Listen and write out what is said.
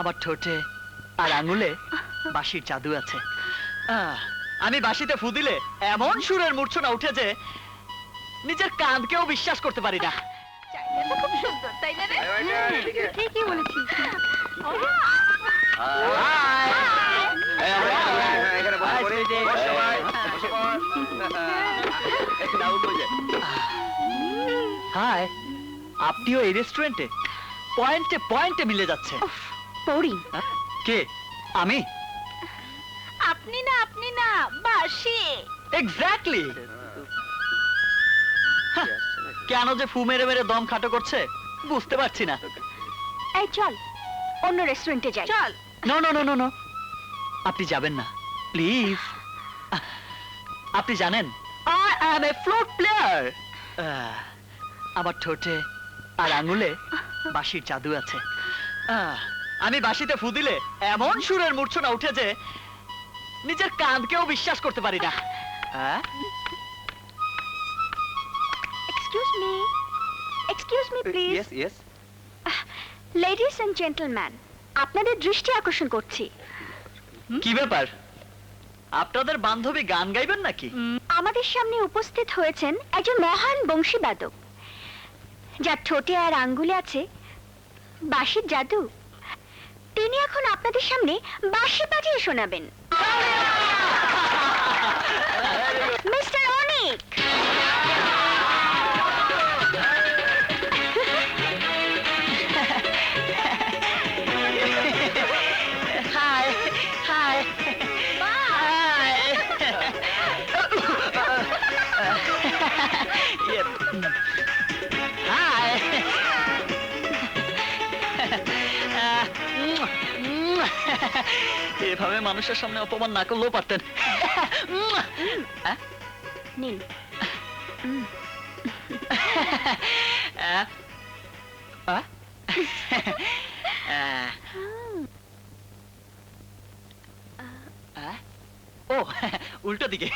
আমার ঠোঁটে আর আঙুলে বাঁশির জাদু আছে। আমি বাঁশিতে ফু দিলে এমন সুরের মূর্ছনা উঠে যে নিজের কানকেও বিশ্বাস করতে পারি না। চাইলেটা খুব সুন্দর, তাই না রে? ঠিকই বলেছিস। হাই, আপনিও এই রেস্টুরেন্টে? পয়েন্টে পয়েন্টে মিলে যাচ্ছে। পৌরি, কে? আমি? আপনি না বাঁশি। এক্স্যাক্টলি। কেন যে ফু মেরে মেরে দম খাটো করছে বুঝতে পারছি না। এই চল অন্য রেস্টুরেন্টে যাই। চল। No no no no no, আপনি যাবেন না প্লিজ। আপনি জানেন I am a flute player. আমার ঠোঁটে আর আঙুলে বাঁশির জাদু আছে। আমি বাঁশিতে ফু দিলে এমন সুরের মূর্ছনা উঠে যে নিজের কানকেও বিশ্বাস করতে পারি না। Excuse me please. Yes yes. Ladies and gentleman, আপনাদের দৃষ্টি আকর্ষণ করছি। কি ব্যাপার, আপনাদের বান্ধবী গান গাইবেন নাকি? আমাদের সামনে উপস্থিত হয়েছেন একজন মহান বংশীবাদক, যার ঠোঁটে আর আঙ্গুলে আছে বাঁশির জাদু। তিনি এখন আপনাদের সামনে বাঁশি বাজিয়ে শোনাবেন। Mister Anik. Hi hi hi. এভাবে মানুষের সামনে অপমান না করলেও পারতেন। নিন। ও উল্টো দিকে।